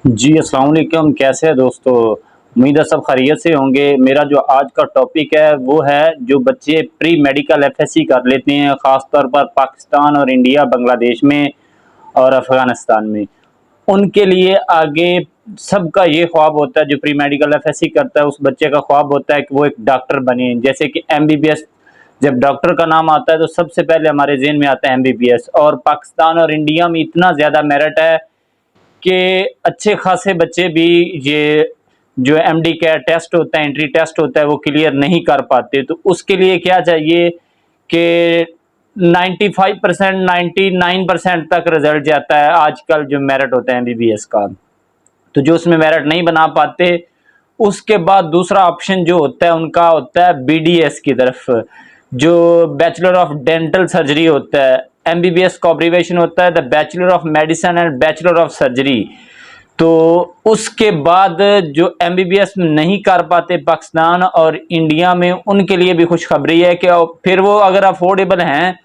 जी, अस्सलाम वालेकुम। कैसे हैं दोस्तों? उम्मीद है सब खैरियत से होंगे। मेरा जो आज का टॉपिक है वो है जो बच्चे प्री मेडिकल एफएससी कर लेते हैं, ख़ास तौर पर पाकिस्तान और इंडिया, बांग्लादेश में और अफ़गानिस्तान में। उनके लिए आगे सबका ये ख्वाब होता है, जो प्री मेडिकल एफएससी करता है उस बच्चे का ख्वाब होता है कि वो एक डॉक्टर बने। जैसे कि एमबीबीएस, जब डॉक्टर का नाम आता है तो सबसे पहले हमारे ज़हन में आता है एमबीबीएस। और पाकिस्तान और इंडिया में इतना ज़्यादा मेरिट है कि अच्छे खासे बच्चे भी ये जो एमडी का टेस्ट होता है, एंट्री टेस्ट होता है, वो क्लियर नहीं कर पाते। तो उसके लिए क्या चाहिए कि 95% 99% तक रिजल्ट जाता है आजकल जो मेरिट होता है एमबीबीएस का। तो जो उसमें मेरिट नहीं बना पाते, उसके बाद दूसरा ऑप्शन जो होता है उनका होता है बीडीएस की तरफ, जो बैचलर ऑफ डेंटल सर्जरी होता है। एमबीबीएस का अब्रीविएशन होता है the bachelor of medicine and bachelor of surgery. तो उसके बाद जो एमबीबीएस नहीं कर पाते पाकिस्तान और इंडिया में, उनके लिए भी खुशखबरी है कि फिर वो अगर अफोर्डेबल हैं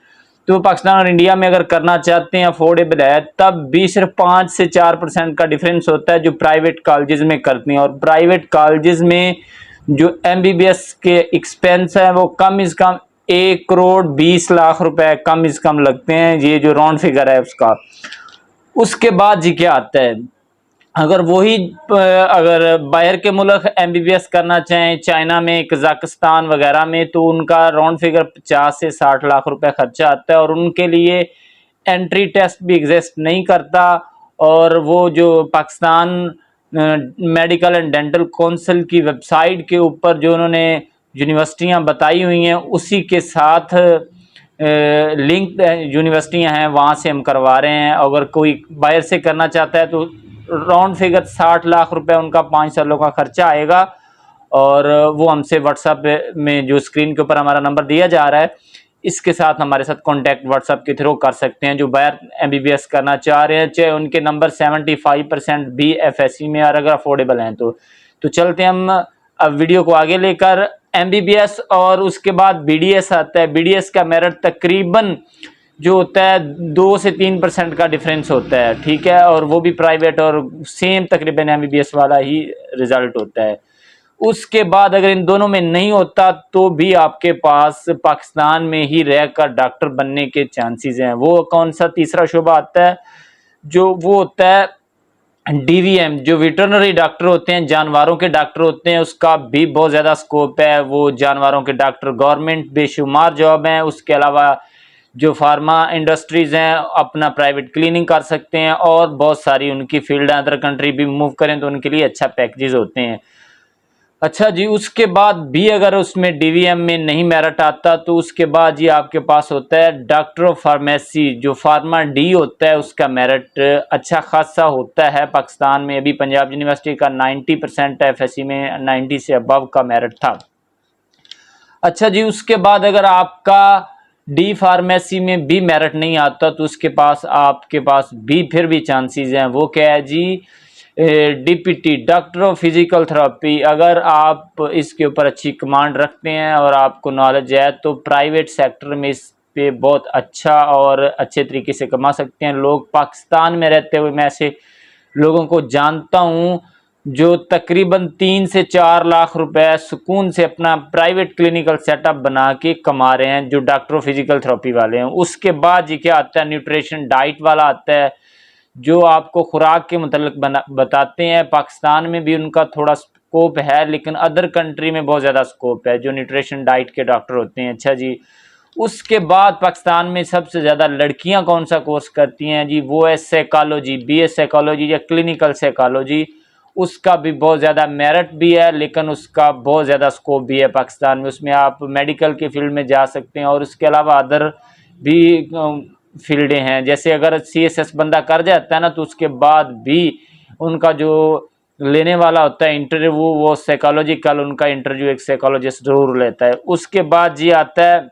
तो पाकिस्तान और इंडिया में अगर करना चाहते हैं, अफोर्डेबल है, तब भी सिर्फ 5 से 4% का डिफरेंस होता है जो प्राइवेट कॉलेजेस में करते हैं। और प्राइवेट कॉलेजेस में जो एमबीबीएस के एक्सपेंस है वो कम से कम 1 करोड़ 20 लाख रुपए कम से कम लगते हैं। ये जो राउंड फिगर है उसका। उसके बाद जी क्या आता है, अगर वही अगर बाहर के मुल्क एमबीबीएस करना चाहें, चाइना में, कजाकिस्तान वगैरह में, तो उनका राउंड फिगर 50 से 60 लाख रुपए खर्चा आता है और उनके लिए एंट्री टेस्ट भी एग्जिस्ट नहीं करता। और वो जो Pakistan medical and dental council की वेबसाइट के ऊपर जो उन्होंने यूनिवर्सिटियां बताई हुई हैं उसी के साथ लिंक यूनिवर्सिटियां हैं, वहाँ से हम करवा रहे हैं। अगर कोई बाहर से करना चाहता है तो राउंड फिगर 60 लाख रुपए उनका 5 सालों का खर्चा आएगा। और वो हमसे व्हाट्सएप में जो स्क्रीन के ऊपर हमारा नंबर दिया जा रहा है, इसके साथ हमारे साथ कांटेक्ट व्हाट्सएप के थ्रू कर सकते हैं। जो बाहर एमबीबीएस करना चाह रहे हैं, चाहे उनके नंबर 75% भी एफएससी में, और अगर अफोर्डेबल हैं तो चलते हैं हम अब वीडियो को आगे लेकर। एमबीबीएस और उसके बाद बीडीएस आता है। बीडीएस का मेरिट तकरीबन जो होता है 2 से 3% का डिफरेंस होता है, ठीक है, और वो भी प्राइवेट, और सेम तकरीबन एमबीबीएस वाला ही रिजल्ट होता है। उसके बाद अगर इन दोनों में नहीं होता तो भी आपके पास पाकिस्तान में ही रहकर डॉक्टर बनने के चांसेस हैं। वो कौन सा तीसरा शोबा आता है, जो वो होता है डीवीएम, जो वेटरनरी डॉक्टर होते हैं, जानवरों के डॉक्टर होते हैं, उसका भी बहुत ज़्यादा स्कोप है। वो जानवरों के डॉक्टर गवर्नमेंट बेशुमार जॉब हैं। उसके अलावा जो फार्मा इंडस्ट्रीज़ हैं अपना प्राइवेट क्लिनिक कर सकते हैं, और बहुत सारी उनकी फील्ड है। अदर कंट्री भी मूव करें तो उनके लिए अच्छा पैकेजेस होते हैं। अच्छा जी, उसके बाद भी अगर उसमें डीवीएम में नहीं मेरिट आता तो उसके बाद जी आपके पास होता है डॉक्टर ऑफ फार्मेसी, जो फार्मा डी होता है, उसका मेरिट अच्छा खासा होता है। पाकिस्तान में अभी पंजाब यूनिवर्सिटी का 90% एफएससी में 90 से अबव का मेरिट था। अच्छा जी, उसके बाद अगर आपका डी फार्मेसी में भी मेरिट नहीं आता तो उसके पास आपके पास भी फिर भी चांसेस हैं। वो क्या है जी, DPT, doctor of physical therapy. अगर आप इसके ऊपर अच्छी कमांड रखते हैं और आपको नॉलेज है तो प्राइवेट सेक्टर में इस पे बहुत अच्छा और अच्छे तरीके से कमा सकते हैं लोग। पाकिस्तान में रहते हुए मैं ऐसे लोगों को जानता हूँ जो तकरीबन 3 से 4 लाख रुपए सुकून से अपना प्राइवेट क्लिनिकल सेटअप बना के कमा रहे हैं, जो डॉक्टर ऑफ फिजिकल थेरेपी वाले हैं। उसके बाद ये क्या आता है, न्यूट्रिशन डाइट वाला आता है, जो आपको खुराक के मतलब बताते हैं। पाकिस्तान में भी उनका थोड़ा स्कोप है, लेकिन अदर कंट्री में बहुत ज़्यादा स्कोप है, जो न्यूट्रिशन डाइट के डॉक्टर होते हैं। अच्छा जी, उसके बाद पाकिस्तान में सबसे ज़्यादा लड़कियां कौन सा कोर्स करती हैं जी, वो है साइकोलॉजी, बीए साइकोलॉजी या क्लिनिकल साइकोलॉजी। उसका भी बहुत ज़्यादा मेरिट भी है, लेकिन उसका बहुत ज़्यादा स्कोप भी है पाकिस्तान में। उसमें आप मेडिकल की फील्ड में जा सकते हैं, और उसके अलावा अदर भी फील्डें हैं। जैसे अगर सीएसएस बंदा कर जाता है ना, तो उसके बाद भी उनका जो लेने वाला होता है इंटरव्यू, वो साइकोलॉजिकल उनका इंटरव्यू एक साइकोलॉजिस्ट जरूर लेता है। उसके बाद जी आता है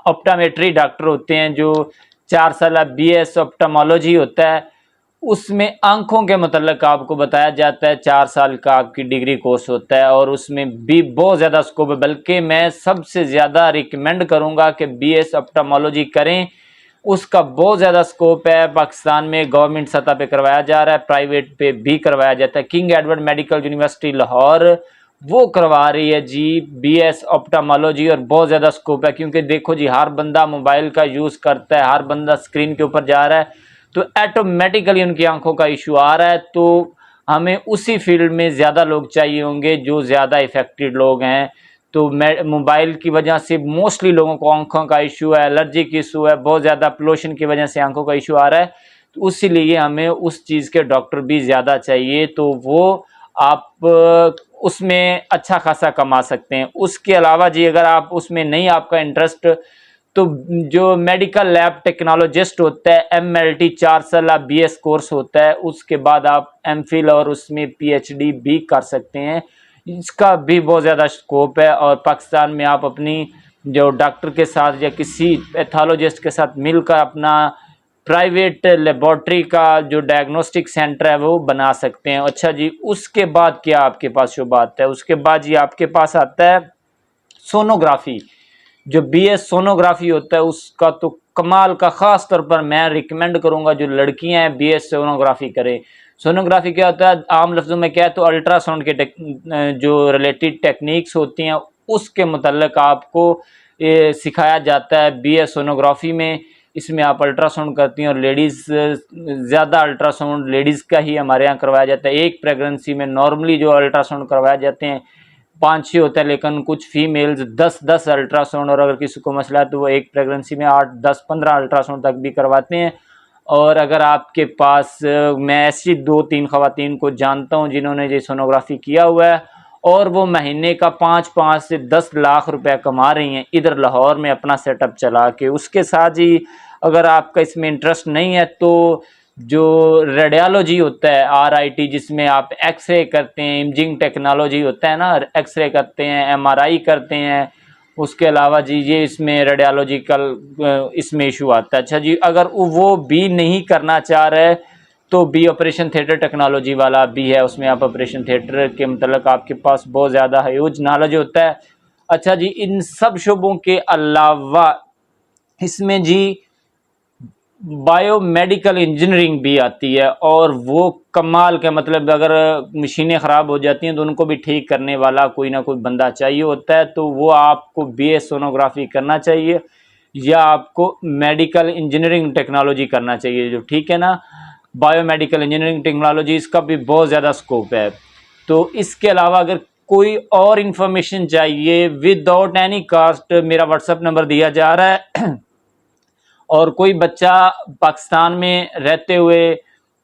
ऑप्टोमेट्री डॉक्टर होते हैं, जो 4 साल बीएस ऑप्टोमोलॉजी होता है। उसमें आंखों के मतलब आपको बताया जाता है, 4 साल का आपकी डिग्री कोर्स होता है, और उसमें भी बहुत ज़्यादा स्कोप है। बल्कि मैं सबसे ज़्यादा रिकमेंड करूंगा कि बीएस ऑप्टोमोलॉजी करें। उसका बहुत ज़्यादा स्कोप है। पाकिस्तान में गवर्नमेंट सतह पे करवाया जा रहा है, प्राइवेट पे भी करवाया जाता है। King Edward medical university Lahore वो करवा रही है जी BS ऑप्टामोलॉजी, और बहुत ज़्यादा स्कोप है क्योंकि देखो जी हर बंदा मोबाइल का यूज़ करता है, हर बंदा स्क्रीन के ऊपर जा रहा है, तो ऑटोमेटिकली उनकी आंखों का इशू आ रहा है। तो हमें उसी फील्ड में ज़्यादा लोग चाहिए होंगे जो ज़्यादा इफेक्टेड लोग हैं। तो मोबाइल की वजह से मोस्टली लोगों को आंखों का इशू है, एलर्जी की इशू है, बहुत ज़्यादा पोल्यूशन की वजह से आंखों का इशू आ रहा है। तो उसीलिए हमें उस चीज़ के डॉक्टर भी ज़्यादा चाहिए, तो वो आप उसमें अच्छा खासा कमा सकते हैं। उसके अलावा जी अगर आप उसमें नहीं आपका इंटरेस्ट, तो जो मेडिकल लैब टेक्नोलॉजिस्ट होता है MLT 4 साल BS कोर्स होता है, उसके बाद आप MPhil और उसमें PhD भी कर सकते हैं। इसका भी बहुत ज़्यादा स्कोप है, और पाकिस्तान में आप अपनी जो डॉक्टर के साथ या किसी पैथोलॉजिस्ट के साथ मिलकर अपना प्राइवेट लेबॉर्ट्री का जो डायग्नोस्टिक सेंटर है वो बना सकते हैं। अच्छा जी, उसके बाद क्या आपके पास जो बात है, उसके बाद जी आपके पास आता है सोनोग्राफी। जो BS सोनोग्राफी होता है उसका तो कमाल का, खास तौर पर मैं रिकमेंड करूंगा जो लड़कियां हैं BS सोनोग्राफी करें। सोनोग्राफी क्या होता है, आम लफ्जों में क्या है, तो अल्ट्रासाउंड के जो रिलेटेड टेक्निक्स होती हैं उसके मुतल्लिक आपको सिखाया जाता है BS सोनोग्राफी में। इसमें आप अल्ट्रासाउंड करती हैं, और लेडीज़ ज़्यादा अल्ट्रासाउंड लेडीज़ का ही हमारे यहाँ करवाया जाता है। एक प्रेगनेंसी में नॉर्मली जो अल्ट्रासाउंड करवाए जाते हैं 5-6 होता है, लेकिन कुछ फीमेल्स 10-10 अल्ट्रासाउंड, और अगर किसी को मसला है तो वो एक प्रेगनेंसी में 8-10-15 अल्ट्रासाउंड तक भी करवाते हैं। और अगर आपके पास, मैं ऐसी 2-3 खवातीन को जानता हूँ जिन्होंने ये सोनोग्राफी किया हुआ है, और वो महीने का 5 से 10 लाख रुपए कमा रही हैं इधर लाहौर में अपना सेटअप चला के। उसके साथ ही अगर आपका इसमें इंटरेस्ट नहीं है तो जो रेडियोलॉजी होता है RIT, जिसमें आप एक्सरे करते हैं, इमेजिंग टेक्नोलॉजी होता है ना, एक्सरे करते हैं, MRI करते हैं, उसके अलावा जी ये इसमें रेडियोलॉजिकल इसमें इशू आता है। अच्छा जी, अगर वो भी नहीं करना चाह रहे तो भी ऑपरेशन थिएटर टेक्नोलॉजी वाला भी है, उसमें आप ऑपरेशन थिएटर के मतलब आपके पास बहुत ज़्यादा ह्यूज नॉलेज होता है। अच्छा जी, इन सब शुबों के अलावा इसमें जी बायोमेडिकल इंजीनियरिंग भी आती है, और वो कमाल का, मतलब अगर मशीनें ख़राब हो जाती हैं तो उनको भी ठीक करने वाला कोई ना कोई बंदा चाहिए होता है। तो वो आपको BS सोनोग्राफी करना चाहिए या आपको मेडिकल इंजीनियरिंग टेक्नोलॉजी करना चाहिए, जो ठीक है ना, बायोमेडिकल इंजीनियरिंग टेक्नोलॉजी, इसका भी बहुत ज़्यादा स्कोप है। तो इसके अलावा अगर कोई और इन्फॉर्मेशन चाहिए विदाउट एनी कास्ट, मेरा WhatsApp नंबर दिया जा रहा है। और कोई बच्चा पाकिस्तान में रहते हुए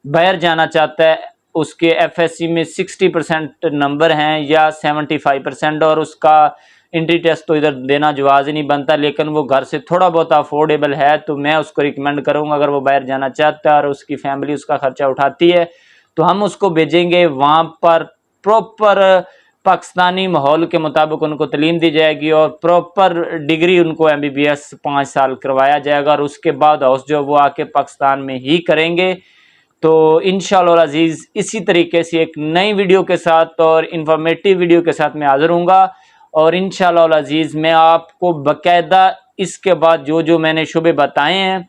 बाहर जाना चाहता है, उसके FSC में 60% नंबर हैं या 75%, और उसका एंट्री टेस्ट तो इधर देना जवाज़ ही नहीं बनता, लेकिन वो घर से थोड़ा बहुत अफोर्डेबल है, तो मैं उसको रिकमेंड करूँगा, अगर वो बाहर जाना चाहता है और उसकी फैमिली उसका खर्चा उठाती है तो हम उसको भेजेंगे। वहाँ पर प्रॉपर पाकिस्तानी माहौल के मुताबिक उनको तालीम दी जाएगी, और प्रॉपर डिग्री उनको MBBS 5 साल करवाया जाएगा, और उसके बाद हाउस जॉब वो आके पाकिस्तान में ही करेंगे। तो इंशाअल्लाह अजीज़ इसी तरीके से एक नई वीडियो के साथ और इन्फॉर्मेटिव वीडियो के साथ मैं हाज़िर हूँगा, और इंशाअल्लाह अजीज़ मैं आपको बाकायदा इसके बाद जो जो मैंने शुबे बताए हैं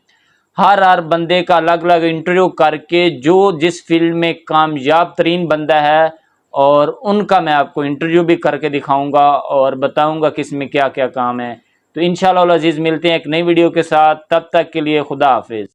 हर बंदे का अलग अलग इंटरव्यू करके, जो जिस फील्ड में कामयाब तरीन बंदा है, और उनका मैं आपको इंटरव्यू भी करके दिखाऊंगा और बताऊंगा कि इसमें क्या क्या काम है। तो इंशाअल्लाह अजीज़ मिलते हैं एक नई वीडियो के साथ, तब तक के लिए खुदा हाफिज़।